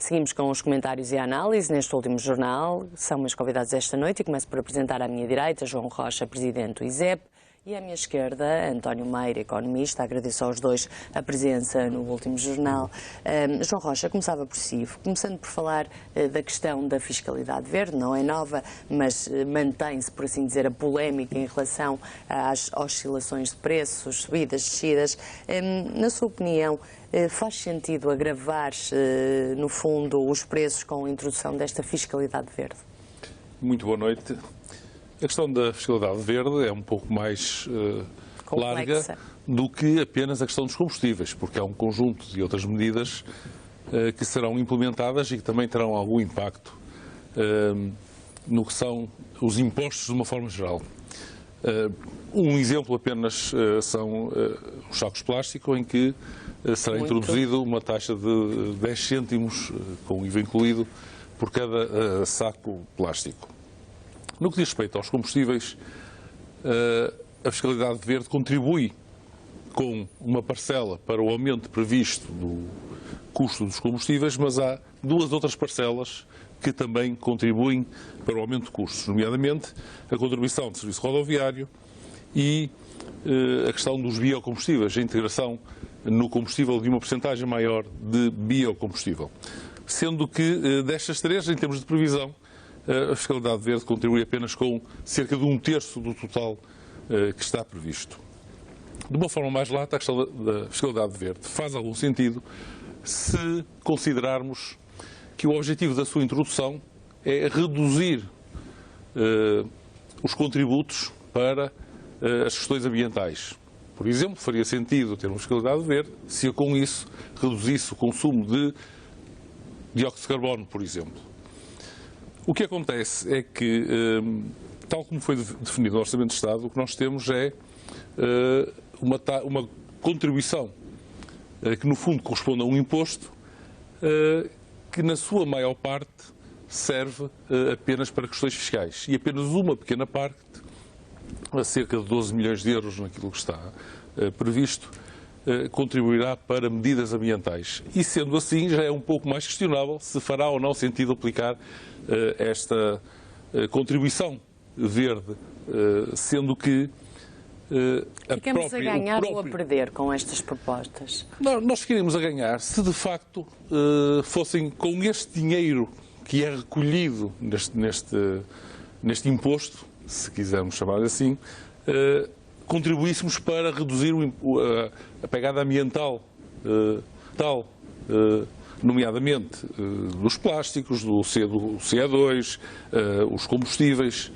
Seguimos com os comentários e a análise neste último jornal. São meus convidados esta noite e começo por apresentar à minha direita João Rocha, presidente do ISEP, e à minha esquerda António Meira, economista. Agradeço aos dois a presença no último jornal. João Rocha, começava por si, começando por falar da questão da fiscalidade verde. Não é nova, mas mantém-se, por assim dizer, a polémica em relação às oscilações de preços, subidas, descidas. Na sua opinião, faz sentido agravar, no fundo, os preços com a introdução desta fiscalidade verde? Muito boa noite. A questão da fiscalidade verde é um pouco mais larga do que apenas a questão dos combustíveis, porque há um conjunto de outras medidas que serão implementadas e que também terão algum impacto no que são os impostos de uma forma geral. Um exemplo apenas são os sacos de plástico, em que será introduzido uma taxa de 10 cêntimos, com IVA incluído, por cada saco plástico. No que diz respeito aos combustíveis, a fiscalidade verde contribui com uma parcela para o aumento previsto do custo dos combustíveis, mas há duas outras parcelas que também contribuem para o aumento de custos, nomeadamente a contribuição de serviço rodoviário e a questão dos biocombustíveis, a integração no combustível de uma porcentagem maior de biocombustível. Sendo que destas três, em termos de previsão, a fiscalidade verde contribui apenas com cerca de 1/3 do total que está previsto. De uma forma mais lata, a questão da fiscalidade verde faz algum sentido se considerarmos que o objetivo da sua introdução é reduzir os contributos para as questões ambientais. Por exemplo, faria sentido ter uma fiscalidade verde se com isso reduzisse o consumo de dióxido de carbono, por exemplo. O que acontece é que, tal como foi definido no Orçamento de Estado, o que nós temos é uma contribuição que, no fundo, corresponde a um imposto que, na sua maior parte, serve apenas para questões fiscais. E apenas uma pequena parte, a cerca de 12 milhões de euros naquilo que está previsto, contribuirá para medidas ambientais. E, sendo assim, já é um pouco mais questionável se fará ou não sentido aplicar esta contribuição verde, sendo que ficamos a ganhar ou a perder com estas propostas? Nós ficaríamos a ganhar se, de facto, fossem com este dinheiro que é recolhido neste imposto, se quisermos chamar assim, contribuíssemos para reduzir a pegada ambiental, nomeadamente dos plásticos, do CO2, os combustíveis.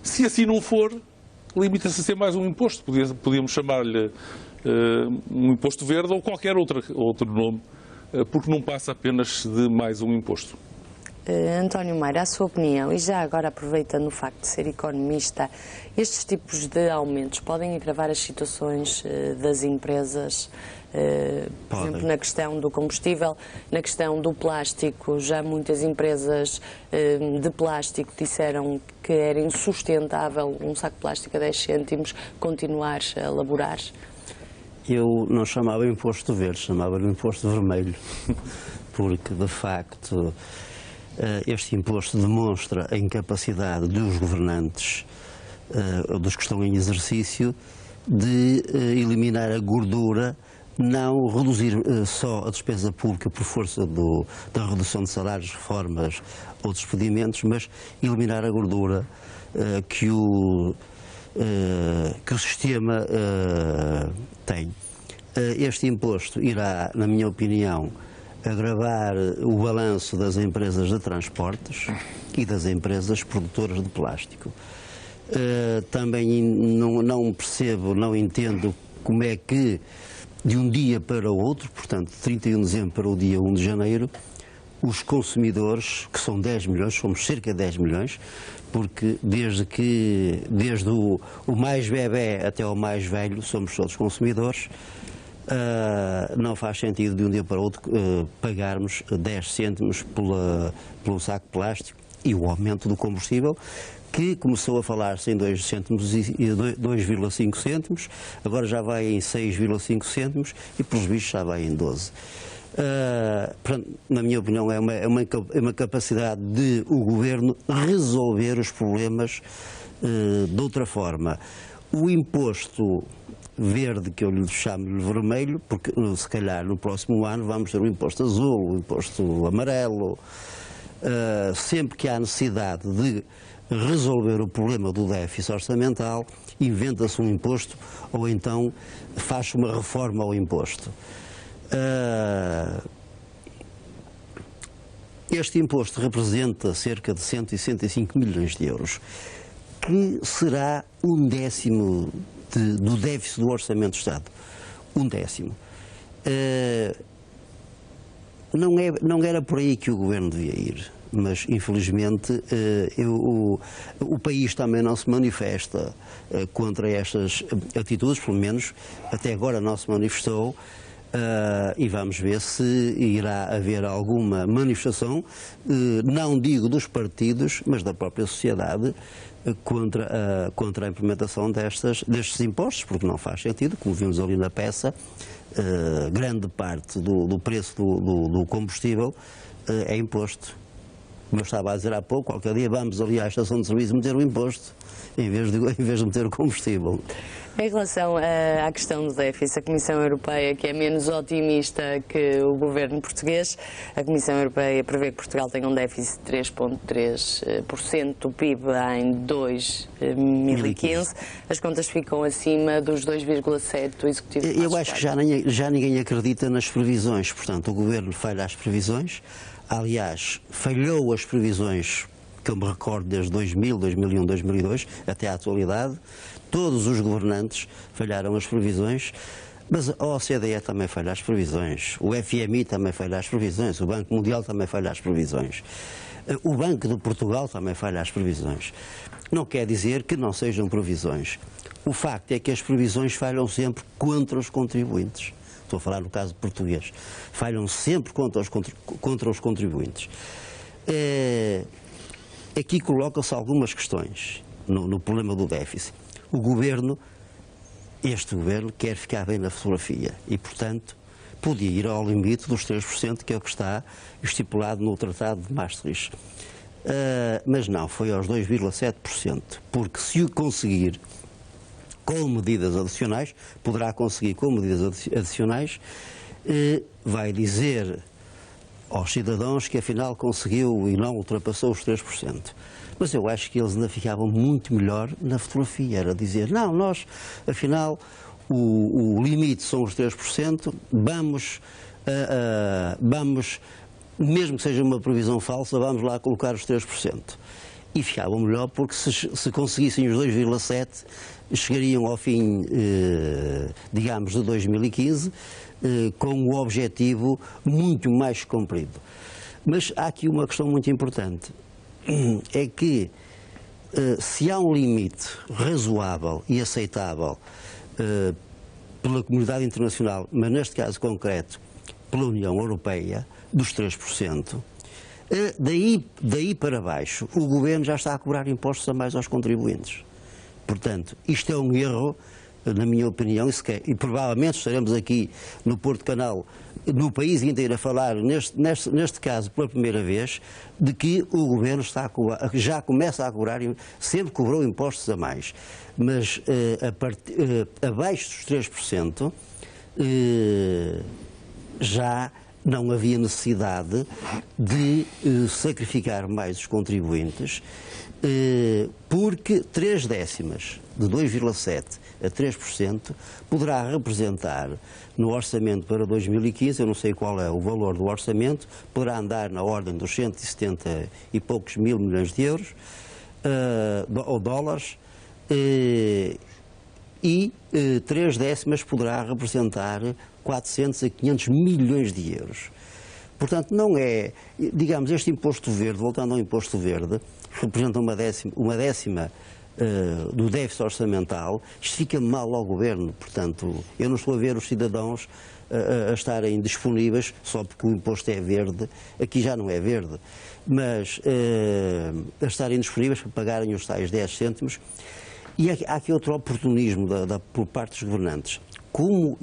Se assim não for, limita-se a ser mais um imposto. Podíamos chamar-lhe um imposto verde ou qualquer outro nome, porque não passa apenas de mais um imposto. António Meira, a sua opinião, e já agora aproveitando o facto de ser economista, estes tipos de aumentos podem agravar as situações das empresas? Por exemplo, na questão do combustível, na questão do plástico, já muitas empresas de plástico disseram que era insustentável um saco de plástico a 10 cêntimos continuar a elaborar. Eu não chamava imposto verde, chamava-lhe imposto vermelho, porque de facto este imposto demonstra a incapacidade dos governantes, dos que estão em exercício, de eliminar a gordura, não reduzir só a despesa pública por força da redução de salários, reformas ou despedimentos, mas eliminar a gordura que o sistema tem. Este imposto irá, na minha opinião, agravar o balanço das empresas de transportes e das empresas produtoras de plástico. Também não percebo, não entendo como é que de um dia para o outro, portanto, de 31 de dezembro para o dia 1 de janeiro, os consumidores, que são 10 milhões, somos cerca de 10 milhões, porque desde o mais bebé até o mais velho, somos todos consumidores, não faz sentido de um dia para o outro pagarmos 10 cêntimos pelo saco de plástico e o aumento do combustível, que começou a falar-se em 2 cêntimos e 2,5 cêntimos, agora já vai em 6,5 cêntimos e, pelos bichos, já vai em 12. Na minha opinião, é uma capacidade de o Governo resolver os problemas de outra forma. O imposto verde, que eu lhe chamo vermelho, porque se calhar no próximo ano vamos ter o imposto azul, o imposto amarelo. Sempre que há necessidade de resolver o problema do déficit orçamental, inventa-se um imposto ou então faz uma reforma ao imposto. Este imposto representa cerca de 165 milhões de euros, que será 1/10 do déficit do Orçamento do Estado. 1/10. Não era por aí que o Governo devia ir, mas infelizmente o país também não se manifesta contra estas atitudes, pelo menos até agora não se manifestou, e vamos ver se irá haver alguma manifestação, não digo dos partidos, mas da própria sociedade, contra a implementação destes impostos, porque não faz sentido, como vimos ali na peça. Grande parte do preço do combustível é imposto. Como eu estava a dizer há pouco, qualquer dia vamos ali à estação de serviço meter o imposto, em vez de meter o combustível. Em relação à questão do déficit, a Comissão Europeia, que é menos otimista que o governo português, a Comissão Europeia prevê que Portugal tenha um déficit de 3,3% do PIB em 2015. As contas ficam acima dos 2,7% do Executivo. Eu acho que já ninguém acredita nas previsões, portanto, o governo falha as previsões. Aliás, falhou as previsões que eu me recordo desde 2000, 2001, 2002, até à atualidade. Todos os governantes falharam as previsões, mas a OCDE também falha as previsões, o FMI também falha as previsões, o Banco Mundial também falha as previsões, o Banco de Portugal também falha as previsões. Não quer dizer que não sejam previsões. O facto é que as previsões falham sempre contra os contribuintes. Estou a falar no caso português. Falham sempre contra os contribuintes. Aqui colocam-se algumas questões no problema do déficit. Este governo quer ficar bem na fotografia e, portanto, podia ir ao limite dos 3%, que é o que está estipulado no Tratado de Maastricht. Mas não, foi aos 2,7%, porque se o conseguir com medidas adicionais, poderá conseguir com medidas adicionais, vai dizer aos cidadãos que afinal conseguiu e não ultrapassou os 3%. Mas eu acho que eles ainda ficavam muito melhor na fotografia, era dizer, não, nós, afinal, o limite são os 3%, vamos, mesmo que seja uma previsão falsa, vamos lá colocar os 3%. E ficavam melhor porque se conseguissem os 2,7%, chegariam ao fim, digamos, de 2015, com o objetivo muito mais cumprido. Mas há aqui uma questão muito importante, é que se há um limite razoável e aceitável pela comunidade internacional, mas neste caso concreto pela União Europeia, dos 3%, daí para baixo o Governo já está a cobrar impostos a mais aos contribuintes. Portanto, isto é um erro, na minha opinião, e provavelmente estaremos aqui no Porto Canal, no país inteiro, a falar, neste caso, pela primeira vez, de que o Governo já começa a cobrar, sempre cobrou impostos a mais, mas abaixo dos 3%, já não havia necessidade de sacrificar mais os contribuintes, porque 0,3%, de 2,7% a 3%, poderá representar no orçamento para 2015, eu não sei qual é o valor do orçamento, poderá andar na ordem dos 170 e poucos mil milhões de euros, ou dólares, e 0,3% poderá representar 400 a 500 milhões de euros. Portanto, não é, digamos, este imposto verde, voltando ao imposto verde, representa uma décima do déficit orçamental. Isto fica mal ao Governo, portanto, eu não estou a ver os cidadãos a estarem disponíveis só porque o imposto é verde, aqui já não é verde, mas a estarem disponíveis para pagarem os tais 10 cêntimos. E há aqui outro oportunismo por parte dos governantes. Como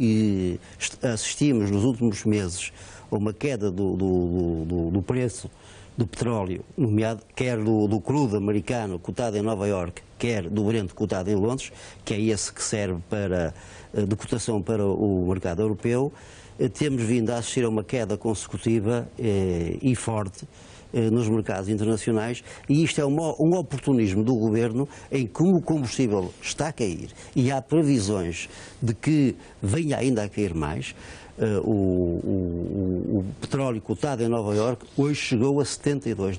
assistimos nos últimos meses a uma queda do preço do petróleo, nomeado quer do crudo americano cotado em Nova Iorque, quer do Brent cotado em Londres, que é esse que serve de cotação para o mercado europeu, temos vindo a assistir a uma queda consecutiva e forte nos mercados internacionais, e isto é um oportunismo do Governo em que o combustível está a cair e há previsões de que venha ainda a cair mais. O petróleo cotado em Nova Iorque hoje chegou a $72.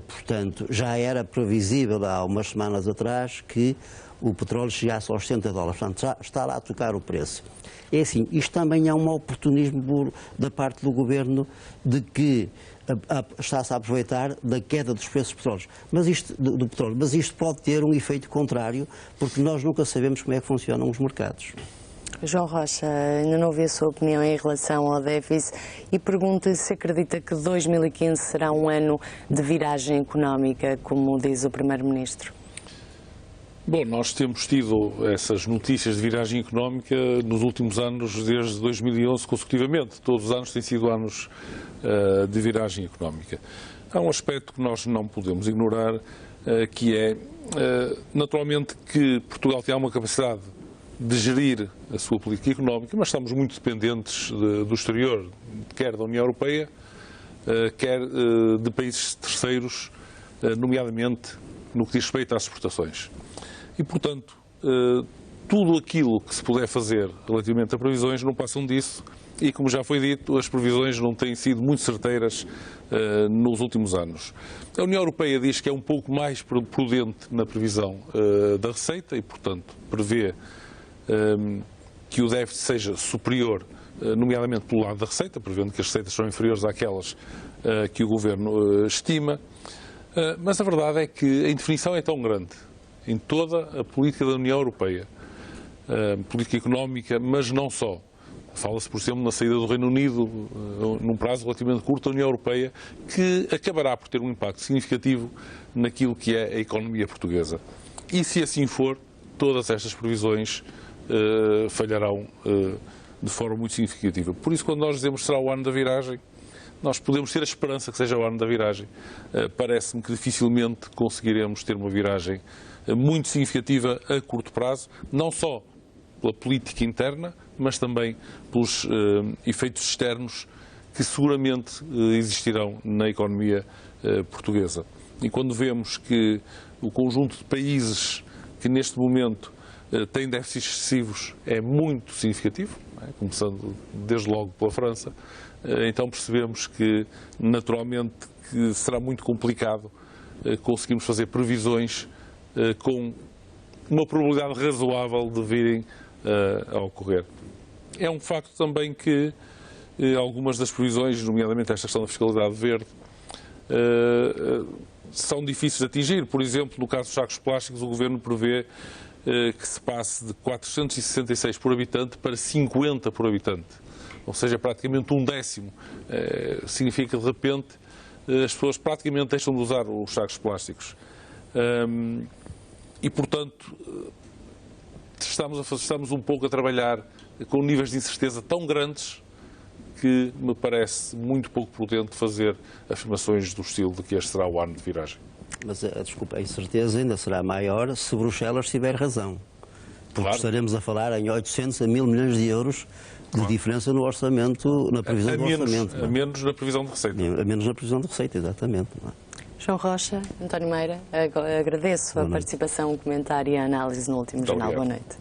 Portanto, já era previsível há umas semanas atrás que o petróleo chegasse aos $70. Portanto, já está lá a tocar o preço. É assim, isto também é um oportunismo da parte do Governo de que está-se a aproveitar da queda dos preços do petróleo. Mas isto pode ter um efeito contrário, porque nós nunca sabemos como é que funcionam os mercados. João Rocha, ainda não ouvi a sua opinião em relação ao déficit e pergunto se acredita que 2015 será um ano de viragem económica, como diz o Primeiro-Ministro. Bom, nós temos tido essas notícias de viragem económica nos últimos anos, desde 2011 consecutivamente. Todos os anos têm sido anos de viragem económica. Há um aspecto que nós não podemos ignorar, que é, naturalmente, que Portugal tem uma capacidade de gerir a sua política económica, mas estamos muito dependentes do exterior, quer da União Europeia, quer de países terceiros, nomeadamente no que diz respeito às exportações. E, portanto, tudo aquilo que se puder fazer relativamente a previsões não passam disso e, como já foi dito, as previsões não têm sido muito certeiras nos últimos anos. A União Europeia diz que é um pouco mais prudente na previsão da receita e, portanto, prevê que o déficit seja superior, nomeadamente pelo lado da receita, prevendo que as receitas são inferiores àquelas que o Governo estima. Mas a verdade é que a indefinição é tão grande em toda a política da União Europeia, política económica, mas não só. Fala-se, por exemplo, na saída do Reino Unido, num prazo relativamente curto, da União Europeia, que acabará por ter um impacto significativo naquilo que é a economia portuguesa. E se assim for, todas estas previsões falharão de forma muito significativa. Por isso, quando nós dizemos que será o ano da viragem, nós podemos ter a esperança que seja o ano da viragem. Parece-me que dificilmente conseguiremos ter uma viragem muito significativa a curto prazo, não só pela política interna, mas também pelos efeitos externos que seguramente existirão na economia portuguesa. E quando vemos que o conjunto de países que neste momento têm déficits excessivos é muito significativo, começando desde logo pela França, então percebemos que naturalmente que será muito complicado conseguirmos fazer previsões com uma probabilidade razoável de virem a ocorrer. É um facto também que algumas das previsões, nomeadamente esta questão da fiscalidade verde, são difíceis de atingir. Por exemplo, no caso dos sacos plásticos, o Governo prevê que se passe de 466 por habitante para 50 por habitante. Ou seja, praticamente um décimo. Significa que, de repente, as pessoas praticamente deixam de usar os sacos plásticos. E, portanto, estamos um pouco a trabalhar com níveis de incerteza tão grandes que me parece muito pouco prudente fazer afirmações do estilo de que este será o ano de viragem. Mas, desculpa, a incerteza ainda será maior se Bruxelas tiver razão. Porque claro, estaremos a falar em 800 a 1.000 milhões de euros de diferença no orçamento, na previsão do orçamento. A menos na previsão de receita. A menos na previsão de receita, exatamente. João Rocha, António Meira, agradeço a participação, o comentário e a análise no último jornal. Boa noite.